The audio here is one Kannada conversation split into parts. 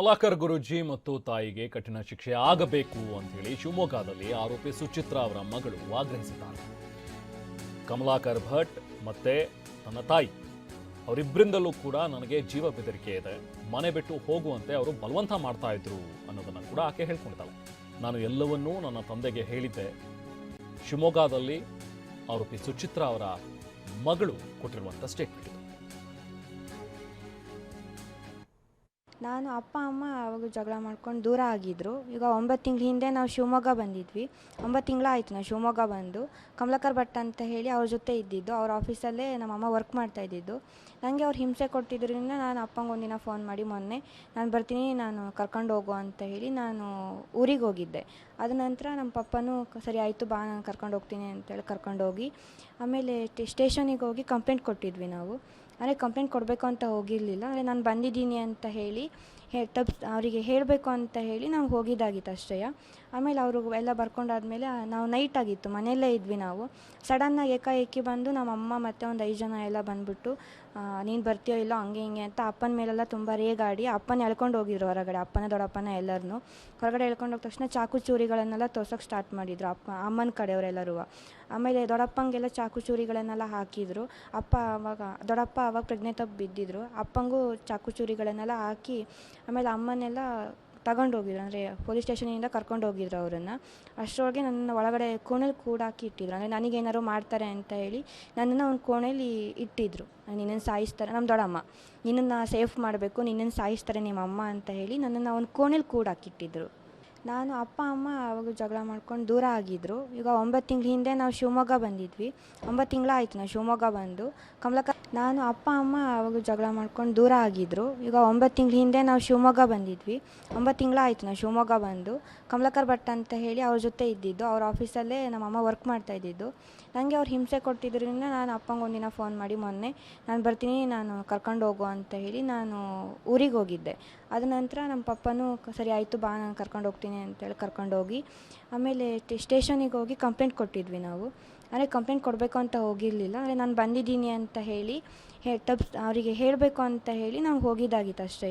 ಕಮಲಾಕರ್ ಗುರೂಜಿ ಮತ್ತು ತಾಯಿಗೆ ಕಠಿಣ ಶಿಕ್ಷೆ ಆಗಬೇಕು ಅಂತ ಹೇಳಿ ಶಿವಮೊಗ್ಗದಲ್ಲಿ ಆರೋಪಿ ಸುಚಿತ್ರಾ ಅವರ ಮಗಳು ಆಗ್ರಹಿಸಿದ್ದಾರೆ. ಕಮಲಾಕರ್ ಭಟ್ ಮತ್ತೆ ತನ್ನ ತಾಯಿ ಅವರಿಬ್ಬರಿಂದಲೂ ಕೂಡ ನನಗೆ ಜೀವ ಬೆದರಿಕೆ ಇದೆ, ಮನೆ ಬಿಟ್ಟು ಹೋಗುವಂತೆ ಅವರು ಬಲವಂತ ಮಾಡ್ತಾ ಇದ್ರು ಅನ್ನೋದನ್ನ ಕೂಡ ಆಕೆ ಹೇಳ್ಕೊಂಡಿದ್ದಾಳೆ. ನಾನು ಎಲ್ಲವನ್ನೂ ನನ್ನ ತಂದೆಗೆ ಹೇಳಿದ್ದೆ. ಶಿವಮೊಗ್ಗದಲ್ಲಿ ಆರೋಪಿ ಸುಚಿತ್ರಾ ಅವರ ಮಗಳು ಕೊಟ್ಟಿರುವಂಥ ಸ್ಟೇಟ್ಮೆಂಟ್ ಇದು. ನಾನು ಅಪ್ಪ ಅಮ್ಮ ಅವಾಗ ಜಗಳ ಮಾಡ್ಕೊಂಡು ದೂರ ಆಗಿದ್ದರು. ಈಗ 9 ತಿಂಗಳ ಹಿಂದೆ ನಾವು ಶಿವಮೊಗ್ಗ ಬಂದಿದ್ವಿ. 9 ತಿಂಗಳಾಯಿತು ನಾವು ಶಿವಮೊಗ್ಗ ಬಂದು. ಕಮಲಾಕರ್ ಭಟ್ ಅಂತ ಹೇಳಿ ಅವ್ರ ಜೊತೆ ಇದ್ದಿದ್ದು. ಅವ್ರ ಆಫೀಸಲ್ಲೇ ನಮ್ಮಮ್ಮ ವರ್ಕ್ ಮಾಡ್ತಾ ಇದ್ದಿದ್ದು. ನನಗೆ ಅವ್ರು ಹಿಂಸೆ ಕೊಟ್ಟಿದ್ದರಿಂದ ನಾನು ಅಪ್ಪಂಗೆ ಒಂದಿನ ಫೋನ್ ಮಾಡಿ ಮೊನ್ನೆ ನಾನು ಬರ್ತೀನಿ, ನಾನು ಕರ್ಕೊಂಡು ಹೋಗು ಅಂತ ಹೇಳಿ ನಾನು ಊರಿಗೆ ಹೋಗಿದ್ದೆ. ಅದ ನಂತರ ನಮ್ಮ ಪಪ್ಪನೂ ಸರಿ ಆಯಿತು ಬಾ ನಾನು ಕರ್ಕೊಂಡು ಹೋಗ್ತೀನಿ ಅಂತೇಳಿ ಕರ್ಕೊಂಡೋಗಿ ಆಮೇಲೆ ಸ್ಟೇಷನಿಗೆ ಹೋಗಿ ಕಂಪ್ಲೇಂಟ್ ಕೊಟ್ಟಿದ್ವಿ ನಾವು. ಅಂದರೆ ಕಂಪ್ಲೇಂಟ್ ಕೊಡಬೇಕು ಅಂತ ಹೋಗಿರಲಿಲ್ಲ, ಅಂದರೆ ನಾನು ಬಂದಿದ್ದೀನಿ ಅಂತ ಹೇಳಿ ಅವರಿಗೆ ಹೇಳಬೇಕು ಅಂತ ಹೇಳಿ ನಾವು ಹೋಗಿದ್ದಾಗಿತ್ತು ಅಷ್ಟೇ. ಆಮೇಲೆ ಅವರು ಎಲ್ಲ ಬರ್ಕೊಂಡಾದ್ಮೇಲೆ ನಾವು ನೈಟ್ ಆಗಿತ್ತು, ಮನೆಯಲ್ಲೇ ಇದ್ವಿ ನಾವು. ಸಡನ್ನಾಗಿ ಏಕಾಏಕಿ ಬಂದು ನಮ್ಮ ಅಮ್ಮ ಮತ್ತು ಒಂದು 5 ಜನ ಎಲ್ಲ ಬಂದುಬಿಟ್ಟು ನೀನು ಬರ್ತೀಯೋ ಇಲ್ಲೋ ಹಂಗೆ ಹಿಂಗೆ ಅಂತ ಅಪ್ಪನ ಮೇಲೆಲ್ಲ ತುಂಬ ರೇಗಾಡಿ ಅಪ್ಪನ ಎಳ್ಕೊಂಡು ಹೋಗಿದ್ರು ಹೊರಗಡೆ. ಅಪ್ಪನ ದೊಡ್ಡಪ್ಪನ ಎಲ್ಲರನ್ನೂ ಹೊರಗಡೆ ಎಳ್ಕೊಂಡು ಹೋದ ತಕ್ಷಣ ಚಾಕು ಚೂರಿಗಳನ್ನೆಲ್ಲ ತೋರ್ಸೋಕ್ಕೆ ಸ್ಟಾರ್ಟ್ ಮಾಡಿದರು ಅಮ್ಮನ ಕಡೆಯವರೆಲ್ಲರೂ. ಆಮೇಲೆ ದೊಡ್ಡಪ್ಪಂಗೆಲ್ಲ ಚಾಕು ಚೂರಿಗಳನ್ನೆಲ್ಲ ಹಾಕಿದರು. ದೊಡ್ಡಪ್ಪ ಆವಾಗ ಪ್ರಜ್ಞೆ ತಪ್ಪಿ ಬಿದ್ದಿದ್ರು. ಅಪ್ಪಂಗೂ ಚಾಕು ಚೂರಿಗಳನ್ನೆಲ್ಲ ಹಾಕಿ ಆಮೇಲೆ ಅಮ್ಮನ್ನೆಲ್ಲ ತಗೊಂಡೋಗಿದ್ರು, ಅಂದರೆ ಪೊಲೀಸ್ ಸ್ಟೇಷನಿಂದ ಕರ್ಕೊಂಡು ಹೋಗಿದ್ರು ಅವರನ್ನು. ಅಷ್ಟರೊಳಗೆ ನನ್ನ ಒಳಗಡೆ ಕೋಣೆಲಿ ಕೂಡಾಕಿ ಇಟ್ಟಿದ್ರು, ಅಂದರೆ ನನಗೇನಾದ್ರು ಮಾಡ್ತಾರೆ ಅಂತ ಹೇಳಿ ನನ್ನನ್ನು ಒಂದು ಕೋಣೆಲಿ ಇಟ್ಟಿದ್ರು. ನಿನ್ನನ್ನು ಸಾಯಿಸ್ತಾರೆ, ನಮ್ಮ ದೊಡ್ಡಮ್ಮ ನಿನ್ನನ್ನು ಸೇಫ್ ಮಾಡಬೇಕು, ನಿನ್ನನ್ನು ಸಾಯಿಸ್ತಾರೆ ನಿಮ್ಮ ಅಮ್ಮ ಅಂತ ಹೇಳಿ ನನ್ನನ್ನು ಒಂದು ಕೋಣೆಲಿ ಕೂಡಾಕಿಟ್ಟಿದ್ರು. ನಾನು ಅಪ್ಪ ಅಮ್ಮ ಅವಾಗ ಜಗಳ ಮಾಡ್ಕೊಂಡು ದೂರ ಆಗಿದ್ದರು. ಈಗ 9 ತಿಂಗಳ ಹಿಂದೆ ನಾವು ಶಿವಮೊಗ್ಗ ಬಂದಿದ್ವಿ. 9 ತಿಂಗಳಾಯಿತು ನಾವು ಶಿವಮೊಗ್ಗ ಬಂದು. ನಾನು ಅಪ್ಪ ಅಮ್ಮ ಅವಾಗ ಜಗಳ ಮಾಡ್ಕೊಂಡು ದೂರ ಆಗಿದ್ದರು. ಈಗ 9 ತಿಂಗಳ ಹಿಂದೆ ನಾವು ಶಿವಮೊಗ್ಗ ಬಂದಿದ್ವಿ. 9 ತಿಂಗಳಾಯಿತು ನಾವು ಶಿವಮೊಗ್ಗ ಬಂದು. ಕಮಲಾಕರ್ ಭಟ್ ಅಂತ ಹೇಳಿ ಅವ್ರ ಜೊತೆ ಇದ್ದಿದ್ದು. ಅವ್ರ ಆಫೀಸಲ್ಲೇ ನಮ್ಮಮ್ಮ ವರ್ಕ್ ಮಾಡ್ತಾ ಇದ್ದಿದ್ದು. ನನಗೆ ಅವ್ರು ಹಿಂಸೆ ಕೊಟ್ಟಿದ್ದರಿಂದ ನಾನು ಅಪ್ಪಂಗೆ ಒಂದಿನ ಫೋನ್ ಮಾಡಿ ಮೊನ್ನೆ ನಾನು ಬರ್ತೀನಿ, ನಾನು ಕರ್ಕೊಂಡು ಹೋಗು ಅಂತ ಹೇಳಿ ನಾನು ಊರಿಗೆ ಹೋಗಿದ್ದೆ. ಅದ ನಂತರ ನಮ್ಮ ಪಪ್ಪನೂ ಸರಿ ಆಯಿತು ಬಾ ನಾನು ಕರ್ಕೊಂಡು ಹೋಗ್ತೀನಿ ಅಂತೇಳಿ ಕರ್ಕೊಂಡೋಗಿ ಆಮೇಲೆ ಸ್ಟೇಷನಿಗೆ ಹೋಗಿ ಕಂಪ್ಲೇಂಟ್ ಕೊಟ್ಟಿದ್ವಿ ನಾವು. ಅಂದರೆ ಕಂಪ್ಲೇಂಟ್ ಕೊಡಬೇಕು ಅಂತ ಹೋಗಿರಲಿಲ್ಲ, ಅಂದರೆ ನಾನು ಬಂದಿದ್ದೀನಿ ಅಂತ ಹೇಳಿ ಅವರಿಗೆ ಹೇಳಬೇಕು ಅಂತ ಹೇಳಿ ನಾವು ಹೋಗಿದ್ದಾಗಿತ್ತು ಅಷ್ಟೇ.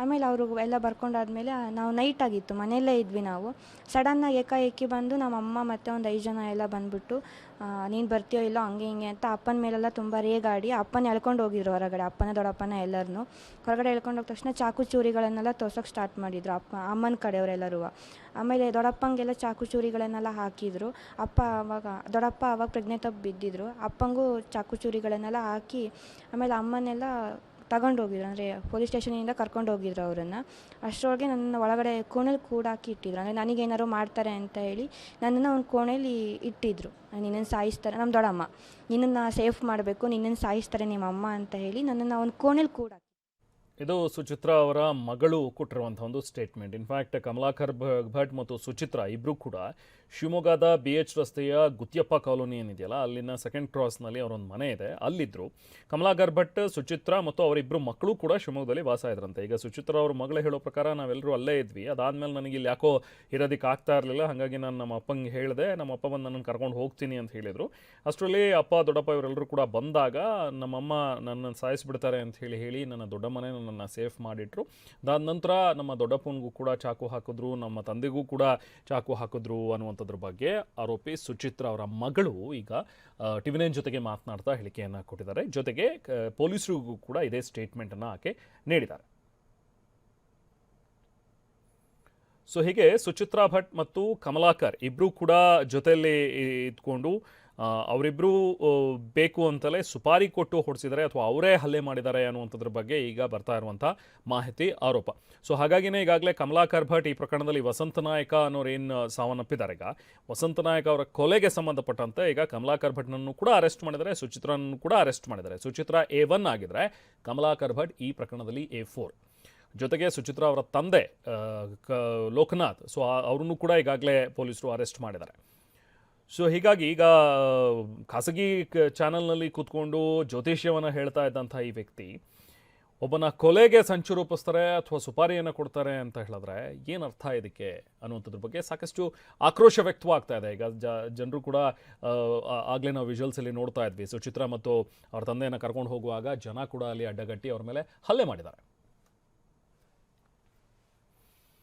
ಆಮೇಲೆ ಅವರು ಎಲ್ಲ ಬರ್ಕೊಂಡಾದ್ಮೇಲೆ ನಾವು ನೈಟ್ ಆಗಿತ್ತು, ಮನೆಯಲ್ಲೇ ಇದ್ವಿ ನಾವು. ಸಡನ್ನಾಗಿ ಏಕಾಏಕಿ ಬಂದು ನಮ್ಮ ಅಮ್ಮ ಮತ್ತು ಒಂದು 5 ಜನ ಎಲ್ಲ ಬಂದುಬಿಟ್ಟು ನೀನು ಬರ್ತೀಯೋ ಇಲ್ಲೋ ಹಂಗೆ ಹಿಂಗೆ ಅಂತ ಅಪ್ಪನ ಮೇಲೆಲ್ಲ ತುಂಬ ರೇಗಾಡಿ ಅಪ್ಪನ ಎಳ್ಕೊಂಡು ಹೋಗಿದ್ರು ಹೊರಗಡೆ. ಅಪ್ಪನ ದೊಡ್ಡಪ್ಪನ ಎಲ್ಲರನ್ನೂ ಹೊರಗಡೆ ಎಳ್ಕೊಂಡು ಹೋದ ತಕ್ಷಣ ಚಾಕು ಚೂರಿಗಳನ್ನೆಲ್ಲ ತೋರ್ಸೋಕ್ಕೆ ಸ್ಟಾರ್ಟ್ ಮಾಡಿದರು ಅಮ್ಮನ ಕಡೆಯವರೆಲ್ಲರೂ. ಆಮೇಲೆ ದೊಡ್ಡಪ್ಪಂಗೆಲ್ಲ ಚಾಕು ಚೂರಿಗಳನ್ನೆಲ್ಲ ಹಾಕಿದರು. ದೊಡ್ಡಪ್ಪ ಆವಾಗ ಪ್ರಜ್ಞೆ ತಪ್ಪಿ ಬಿದ್ದಿದ್ರು. ಅಪ್ಪಂಗೂ ಚಾಕು ಚೂರಿಗಳನ್ನೆಲ್ಲ ಹಾಕಿ ಆಮೇಲೆ ಅಮ್ಮನ್ನೆಲ್ಲ ತಗೊಂಡೋಗಿದ್ರು, ಅಂದರೆ ಪೊಲೀಸ್ ಸ್ಟೇಷನಿಂದ ಕರ್ಕೊಂಡು ಹೋಗಿದ್ರು ಅವರನ್ನು. ಅಷ್ಟರೊಳಗೆ ನನ್ನ ಒಳಗಡೆ ಕೋಣೆಲಿ ಕೂಡಾಕಿ ಇಟ್ಟಿದ್ರು, ಅಂದರೆ ನನಗೇನಾದ್ರು ಮಾಡ್ತಾರೆ ಅಂತ ಹೇಳಿ ನನ್ನನ್ನು ಒಂದು ಕೋಣೆಲಿ ಇಟ್ಟಿದ್ರು. ನಿನ್ನನ್ನು ಸಾಯಿಸ್ತಾರೆ, ನಮ್ಮ ದೊಡ್ಡಮ್ಮ ನಿನ್ನನ್ನು ಸೇಫ್ ಮಾಡಬೇಕು, ನಿನ್ನನ್ನು ಸಾಯಿಸ್ತಾರೆ ನಿಮ್ಮ ಅಮ್ಮ ಅಂತ ಹೇಳಿ ನನ್ನನ್ನು ಒಂದು ಕೋಣೆಲಿ ಕೂಡಾಕಿ. ಇದು ಸುಚಿತ್ರಾ ಅವರ ಮಗಳು ಕೊಟ್ಟಿರುವಂಥ ಒಂದು ಸ್ಟೇಟ್ಮೆಂಟ್. ಇನ್ಫ್ಯಾಕ್ಟ್ ಕಮಲಾಕರ್ ಭಟ್ ಮತ್ತು ಸುಚಿತ್ರಾ ಇಬ್ಬರು ಕೂಡ ಶಿವಮೊಗ್ಗದ BH ರಸ್ತೆಯ ಗುತ್ಯಪ್ಪ ಕಾಲೋನಿ ಏನಿದೆಯಲ್ಲ, ಅಲ್ಲಿನ ಸೆಕೆಂಡ್ ಕ್ರಾಸ್ನಲ್ಲಿ ಅವರೊಂದು ಮನೆ ಇದೆ, ಅಲ್ಲಿದ್ದರು. ಕಮಲಾಕರ್ ಭಟ್, ಸುಚಿತ್ರಾ ಮತ್ತು ಅವರಿಬ್ಬರು ಮಕ್ಕಳು ಕೂಡ ಶಿವಮೊಗ್ಗದಲ್ಲಿ ವಾಸ ಇದ್ರಂತೆ. ಈಗ ಸುಚಿತ್ರಾ ಅವ್ರ ಮಗಳು ಹೇಳೋ ಪ್ರಕಾರ ನಾವೆಲ್ಲರೂ ಅಲ್ಲೇ ಇದ್ವಿ, ಅದಾದಮೇಲೆ ನನಗೆ ಇಲ್ಲಿ ಯಾಕೋ ಇರೋದಕ್ಕೆ ಆಗ್ತಾ ಇರಲಿಲ್ಲ, ಹಾಗಾಗಿ ನಾನು ನಮ್ಮ ಅಪ್ಪಂಗೆ ಹೇಳಿದೆ, ನಮ್ಮ ಅಪ್ಪ ಬಂದು ನನ್ನನ್ನು ಕರ್ಕೊಂಡು ಹೋಗ್ತೀನಿ ಅಂತ ಹೇಳಿದರು. ಅಷ್ಟರಲ್ಲಿ ಅಪ್ಪ ದೊಡ್ಡಪ್ಪ ಇವರೆಲ್ಲರೂ ಕೂಡ ಬಂದಾಗ ನಮ್ಮಮ್ಮ ನನ್ನನ್ನು ಸಾಯಿಸಿಬಿಡ್ತಾರೆ ಅಂತ ಹೇಳಿ ನನ್ನ ದೊಡ್ಡ ಮನೆ ನನ್ನನ್ನು ಸೇಫ್ ಮಾಡಿಟ್ರು. ಅದಾದ ನಂತರ ನಮ್ಮ ದೊಡ್ಡಪ್ಪನಿಗೂ ಕೂಡ ಚಾಕು ಹಾಕಿದ್ರು, ನಮ್ಮ ತಂದೆಗೂ ಕೂಡ ಚಾಕು ಹಾಕಿದ್ರು ಅನ್ನುವಂಥದ್ರ ಬಗ್ಗೆ ಆರೋಪಿ ಸುಚಿತ್ರಾ ಅವರ ಮಗಳು ಈಗ TV9 ಜೊತೆಗೆ ಮಾತನಾಡ್ತಾ ಹೇಳಿಕೆಯನ್ನು ಕೊಟ್ಟಿದ್ದಾರೆ. ಜೊತೆಗೆ ಪೊಲೀಸರಿಗೂ ಕೂಡ ಇದೇ ಸ್ಟೇಟ್ಮೆಂಟನ್ನು ಆಕೆ ನೀಡಿದ್ದಾರೆ. ಸೊ ಹೀಗೆ ಸುಚಿತ್ರಾ ಭಟ್ ಮತ್ತು ಕಮಲಾಕರ್ ಇಬ್ಬರೂ ಕೂಡ ಜೊತೆಯಲ್ಲಿ ಇದ್ಕೊಂಡು ಅವರಿಬ್ಬರು ಬೇಕು ಅಂತಲೇ ಸುಪಾರಿ ಕೊಟ್ಟು ಹೊಡಿಸಿದ್ದಾರೆ ಅಥವಾ ಅವರೇ ಹಲ್ಲೆ ಮಾಡಿದ್ದಾರೆ ಅನ್ನುವಂಥದ್ರ ಬಗ್ಗೆ ಈಗ ಬರ್ತಾ ಇರುವಂಥ ಮಾಹಿತಿ, ಆರೋಪ. ಸೊ ಹಾಗಾಗಿನೇ ಈಗಾಗಲೇ ಕಮಲಾಕರ್ ಭಟ್ ಈ ಪ್ರಕರಣದಲ್ಲಿ ವಸಂತ ನಾಯಕ ಅನ್ನೋರೇನು ಸಾವನ್ನಪ್ಪಿದ್ದಾರೆ, ಈಗ ವಸಂತ ನಾಯಕ ಅವರ ಕೊಲೆಗೆ ಸಂಬಂಧಪಟ್ಟಂತೆ ಈಗ ಕಮಲಾಕರ್ ಭಟ್ನನ್ನು ಕೂಡ ಅರೆಸ್ಟ್ ಮಾಡಿದ್ದಾರೆ, ಸುಚಿತ್ರಾನನ್ನು ಕೂಡ ಅರೆಸ್ಟ್ ಮಾಡಿದ್ದಾರೆ. ಸುಚಿತ್ರಾ A1 ಆಗಿದ್ದರೆ ಕಮಲಾಕರ್ ಭಟ್ ಈ ಪ್ರಕರಣದಲ್ಲಿ A4. ಜೊತೆಗೆ ಸುಚಿತ್ರಾ ಅವರ ತಂದೆ ಲೋಕನಾಥ್, ಸೊ ಅವ್ರನ್ನೂ ಕೂಡ ಈಗಾಗಲೇ ಪೊಲೀಸರು ಅರೆಸ್ಟ್ ಮಾಡಿದ್ದಾರೆ. ಸೊ ಹೀಗಾಗಿ ಈಗ ಖಾಸಗಿ ಚಾನಲ್ನಲ್ಲಿ ಕೂತ್ಕೊಂಡು ಜ್ಯೋತಿಷ್ಯವನ್ನು ಹೇಳ್ತಾ ಇದ್ದಂಥ ಈ ವ್ಯಕ್ತಿ ಒಬ್ಬನ ಕೊಲೆಗೆ ಸಂಚು ರೂಪಿಸ್ತಾರೆ ಅಥವಾ ಸುಪಾರಿಯನ್ನು ಕೊಡ್ತಾರೆ ಅಂತ ಹೇಳಿದ್ರೆ ಏನು ಅರ್ಥ ಇದಕ್ಕೆ ಅನ್ನುವಂಥದ್ರ ಬಗ್ಗೆ ಸಾಕಷ್ಟು ಆಕ್ರೋಶ ವ್ಯಕ್ತವಾಗ್ತಾ ಇದೆ. ಈಗ ಜನರು ಕೂಡ ಆಗಲೇ ನಾವು ವಿಜುವಲ್ಸಲ್ಲಿ ನೋಡ್ತಾ ಇದ್ವಿ, ಸುಚಿತ್ರಾ ಮತ್ತು ಅವ್ರ ತಂದೆಯನ್ನು ಕರ್ಕೊಂಡು ಹೋಗುವಾಗ ಜನ ಕೂಡ ಅಲ್ಲಿ ಅಡ್ಡಗಟ್ಟಿ ಅವ್ರ ಮೇಲೆ ಹಲ್ಲೆ ಮಾಡಿದ್ದಾರೆ.